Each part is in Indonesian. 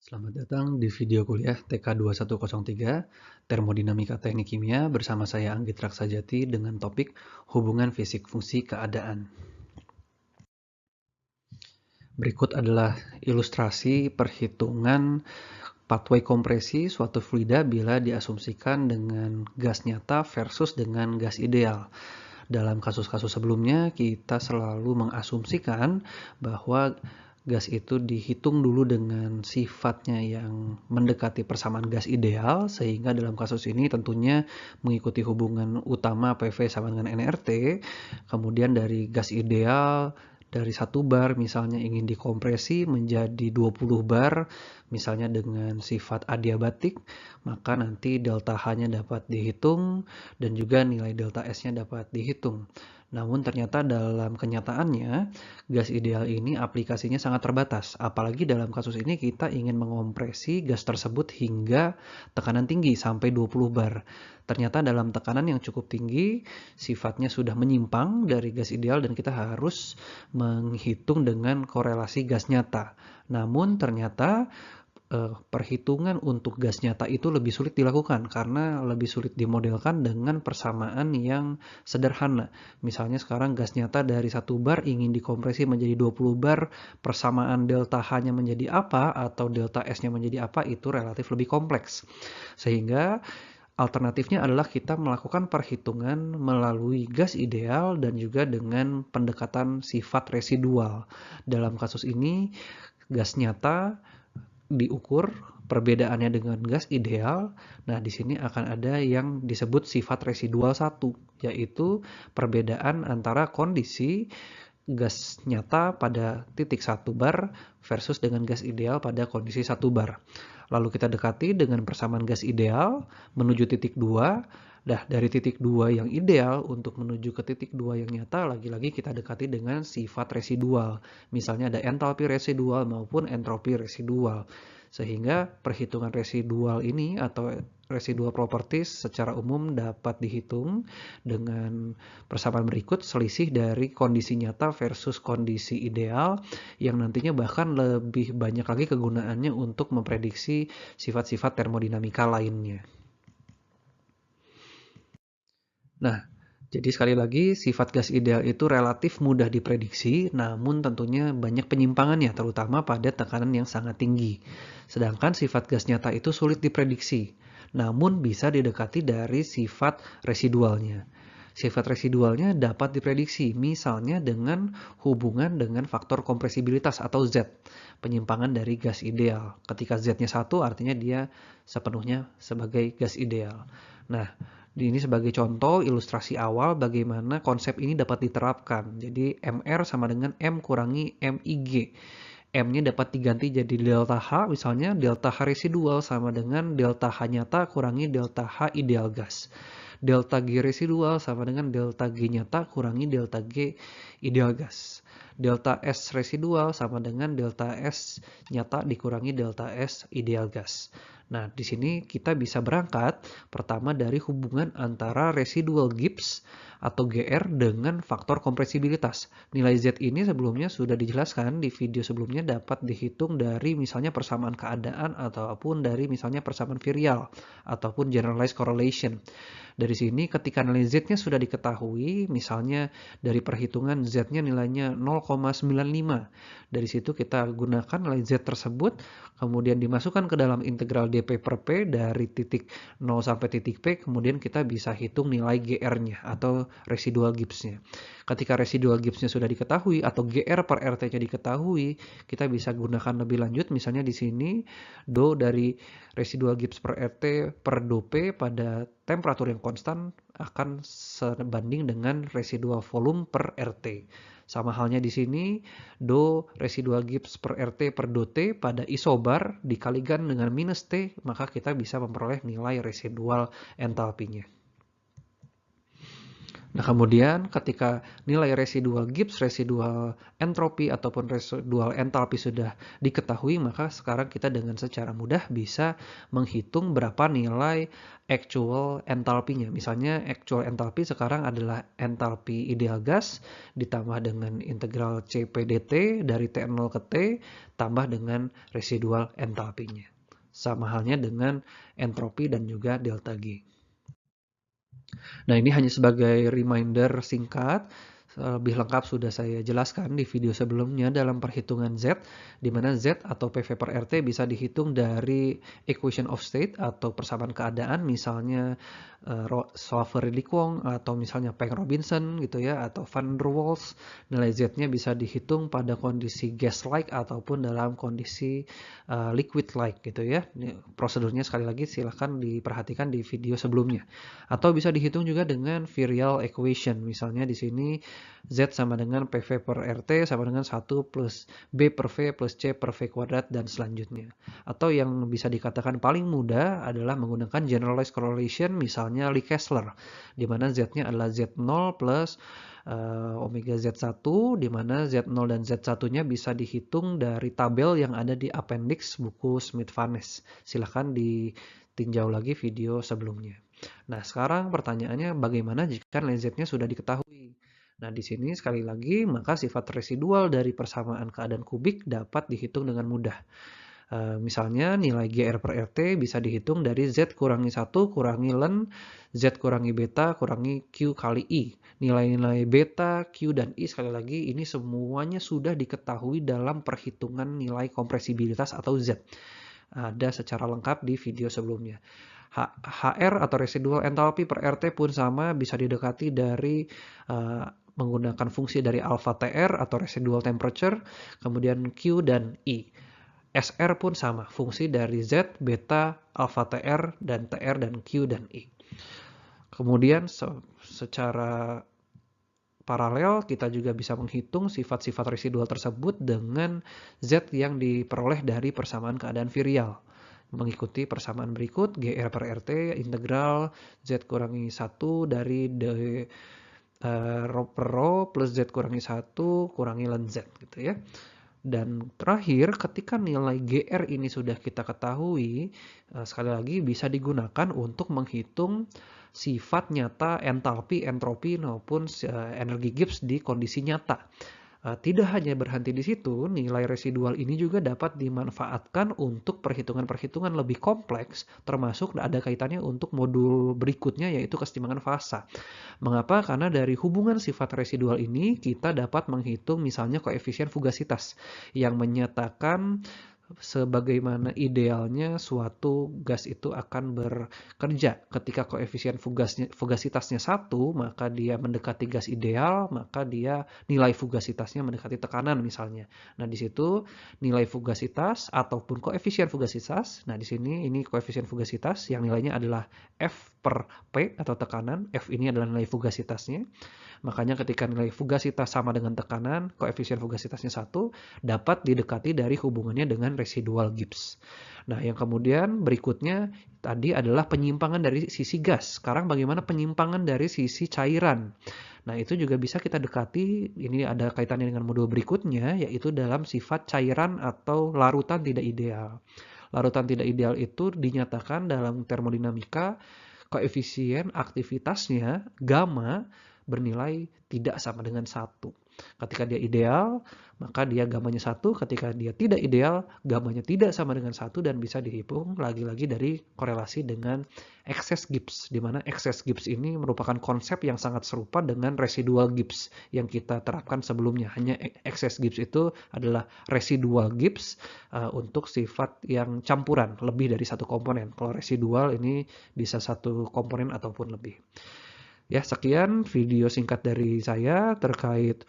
Selamat datang di video kuliah TK2103 Termodinamika Teknik Kimia bersama saya Anggit Raksajati dengan topik hubungan fisik fungsi keadaan. Berikut adalah ilustrasi perhitungan pathway kompresi suatu fluida bila diasumsikan dengan gas nyata versus dengan gas ideal. Dalam kasus-kasus sebelumnya, kita selalu mengasumsikan bahwa gas itu dihitung dulu dengan sifatnya yang mendekati persamaan gas ideal, sehingga dalam kasus ini tentunya mengikuti hubungan utama PV sama dengan nRT, kemudian dari gas ideal dari 1 bar misalnya ingin dikompresi menjadi 20 bar, misalnya dengan sifat adiabatik, maka nanti delta H-nya dapat dihitung dan juga nilai delta S-nya dapat dihitung. Namun ternyata dalam kenyataannya, gas ideal ini aplikasinya sangat terbatas. Apalagi dalam kasus ini kita ingin mengopresi gas tersebut hingga tekanan tinggi sampai 20 bar. Ternyata dalam tekanan yang cukup tinggi, sifatnya sudah menyimpang dari gas ideal dan kita harus menghitung dengan korelasi gas nyata. Namun ternyata perhitungan untuk gas nyata itu lebih sulit dilakukan karena lebih sulit dimodelkan dengan persamaan yang sederhana. Misalnya sekarang gas nyata dari 1 bar ingin dikompresi menjadi 20 bar, persamaan delta H-nya menjadi apa atau delta S-nya menjadi apa itu relatif lebih kompleks. Sehingga alternatifnya adalah kita melakukan perhitungan melalui gas ideal dan juga dengan pendekatan sifat residual. Dalam kasus ini, gas nyata diukur perbedaannya dengan gas ideal. Nah, di sini akan ada yang disebut sifat residual 1, yaitu perbedaan antara kondisi gas nyata pada titik 1 bar versus dengan gas ideal pada kondisi 1 bar. Lalu kita dekati dengan persamaan gas ideal menuju titik 2. Nah, dari titik 2 yang ideal untuk menuju ke titik 2 yang nyata, lagi-lagi kita dekati dengan sifat residual. Misalnya ada entalpi residual maupun entropi residual. Sehingga perhitungan residual ini atau residual properties secara umum dapat dihitung dengan persamaan berikut, selisih dari kondisi nyata versus kondisi ideal yang nantinya bahkan lebih banyak lagi kegunaannya untuk memprediksi sifat-sifat termodinamika lainnya. Nah, jadi sekali lagi sifat gas ideal itu relatif mudah diprediksi, namun tentunya banyak penyimpangannya, terutama pada tekanan yang sangat tinggi. Sedangkan sifat gas nyata itu sulit diprediksi, namun bisa didekati dari sifat residualnya. Sifat residualnya dapat diprediksi, misalnya dengan hubungan dengan faktor kompresibilitas atau Z, penyimpangan dari gas ideal. Ketika Z-nya 1, artinya dia sepenuhnya sebagai gas ideal. Nah, ini sebagai contoh ilustrasi awal bagaimana konsep ini dapat diterapkan. Jadi MR sama dengan M kurangi MIG. M-nya dapat diganti jadi delta H, misalnya delta H residual sama dengan delta H nyata kurangi delta H ideal gas. Delta G residual sama dengan delta G nyata kurangi delta G ideal gas. Delta S residual sama dengan delta S nyata dikurangi delta S ideal gas. Nah, di sini kita bisa berangkat pertama dari hubungan antara residual Gibbs atau GR dengan faktor kompresibilitas. Nilai Z ini sebelumnya sudah dijelaskan di video sebelumnya dapat dihitung dari misalnya persamaan keadaan ataupun dari misalnya persamaan virial ataupun generalized correlation. Dari sini ketika nilai Z-nya sudah diketahui, misalnya dari perhitungan Z-nya nilainya 0,95. Dari situ kita gunakan nilai Z tersebut, kemudian dimasukkan ke dalam integral dP per P dari titik 0 sampai titik P, kemudian kita bisa hitung nilai GR-nya atau residual Gibbs-nya. Ketika residual Gibbs-nya sudah diketahui atau GR per RT-nya diketahui, kita bisa gunakan lebih lanjut, misalnya di sini Do dari residual Gibbs per RT per Do P pada temperatur yang konstan akan sebanding dengan residual volume per RT. Sama halnya di sini, Do residual Gibbs per RT per Do T pada isobar dikalikan dengan minus T, maka kita bisa memperoleh nilai residual entalpinya. Nah, kemudian ketika nilai residual Gibbs, residual entropi ataupun residual entalpi sudah diketahui, maka sekarang kita dengan secara mudah bisa menghitung berapa nilai actual entalpinya. Misalnya actual entalpi sekarang adalah entalpi ideal gas ditambah dengan integral CPdt dari T0 ke T tambah dengan residual entalpinya. Sama halnya dengan entropi dan juga delta G. Nah, ini hanya sebagai reminder singkat. Lebih lengkap sudah saya jelaskan di video sebelumnya dalam perhitungan Z, di mana Z atau PV per RT bisa dihitung dari equation of state atau persamaan keadaan, misalnya Savery-Wong atau misalnya Peng-Robinson gitu ya, atau Van der Waals. Nilai Z-nya bisa dihitung pada kondisi gas-like ataupun dalam kondisi liquid-like gitu ya. Prosedurnya sekali lagi silahkan diperhatikan di video sebelumnya. Atau bisa dihitung juga dengan virial equation. Misalnya di sini Z sama dengan PV per RT sama dengan 1 plus B per V plus C per V kuadrat dan selanjutnya. Atau yang bisa dikatakan paling mudah adalah menggunakan generalized correlation, misalnya Lee Kessler, di mana Z-nya adalah Z0 plus omega Z1, di mana Z0 dan Z1-nya bisa dihitung dari tabel yang ada di appendix buku Smith-Vaness. Silahkan ditinjau lagi video sebelumnya. Nah, sekarang pertanyaannya bagaimana jika nilai Z-nya sudah diketahui? Nah, di sini sekali lagi, maka sifat residual dari persamaan keadaan kubik dapat dihitung dengan mudah. Misalnya nilai GR per RT bisa dihitung dari Z kurangi 1 kurangi ln, Z kurangi beta kurangi Q kali I. Nilai-nilai beta, Q, dan I sekali lagi ini semuanya sudah diketahui dalam perhitungan nilai kompresibilitas atau Z. Ada secara lengkap di video sebelumnya. HR atau residual entalpi per RT pun sama, bisa didekati dari menggunakan fungsi dari alpha TR atau residual temperature, kemudian Q dan I. SR pun sama, fungsi dari Z, beta, alpha TR, dan TR, dan Q dan I. Kemudian secara paralel kita juga bisa menghitung sifat-sifat residual tersebut dengan Z yang diperoleh dari persamaan keadaan virial. Mengikuti persamaan berikut, GR per RT integral Z kurangi 1 dari rho per rho plus Z kurangi 1 kurangi ln Z gitu ya. Dan terakhir, ketika nilai GR ini sudah kita ketahui, sekali lagi bisa digunakan untuk menghitung sifat nyata entalpi, entropi, maupun energi Gibbs di kondisi nyata. Tidak hanya berhenti di situ, nilai residual ini juga dapat dimanfaatkan untuk perhitungan-perhitungan lebih kompleks, termasuk ada kaitannya untuk modul berikutnya yaitu kesetimbangan fasa. Mengapa? Karena dari hubungan sifat residual ini kita dapat menghitung misalnya koefisien fugasitas yang menyatakan sebagaimana idealnya suatu gas itu akan bekerja. Ketika koefisien fugasitasnya 1, maka dia mendekati gas ideal, maka dia nilai fugasitasnya mendekati tekanan misalnya. Nah, di situ nilai fugasitas ataupun koefisien fugasitas. Nah, di sini ini koefisien fugasitas yang nilainya adalah F per P atau tekanan. F ini adalah nilai fugasitasnya. Makanya ketika nilai fugasitas sama dengan tekanan, koefisien fugasitasnya 1, dapat didekati dari hubungannya dengan residual Gibbs. Nah, yang kemudian berikutnya tadi adalah penyimpangan dari sisi gas. Sekarang bagaimana penyimpangan dari sisi cairan? Nah, itu juga bisa kita dekati, ini ada kaitannya dengan modul berikutnya, yaitu dalam sifat cairan atau larutan tidak ideal. Larutan tidak ideal itu dinyatakan dalam termodinamika, koefisien aktivitasnya, gamma, bernilai tidak sama dengan 1. Ketika dia ideal, maka dia gamanya 1. Ketika dia tidak ideal, gamanya tidak sama dengan 1 dan bisa dihitung lagi-lagi dari korelasi dengan excess Gibbs, di mana excess Gibbs ini merupakan konsep yang sangat serupa dengan residual Gibbs yang kita terapkan sebelumnya. Hanya excess Gibbs itu adalah residual Gibbs untuk sifat yang campuran, lebih dari satu komponen. Kalau residual ini bisa satu komponen ataupun lebih. Ya, sekian video singkat dari saya terkait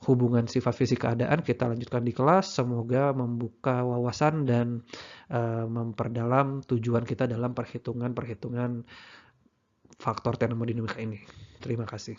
hubungan sifat fisik keadaan. Kita lanjutkan di kelas. Semoga membuka wawasan dan memperdalam tujuan kita dalam perhitungan-perhitungan faktor termodinamika ini. Terima kasih.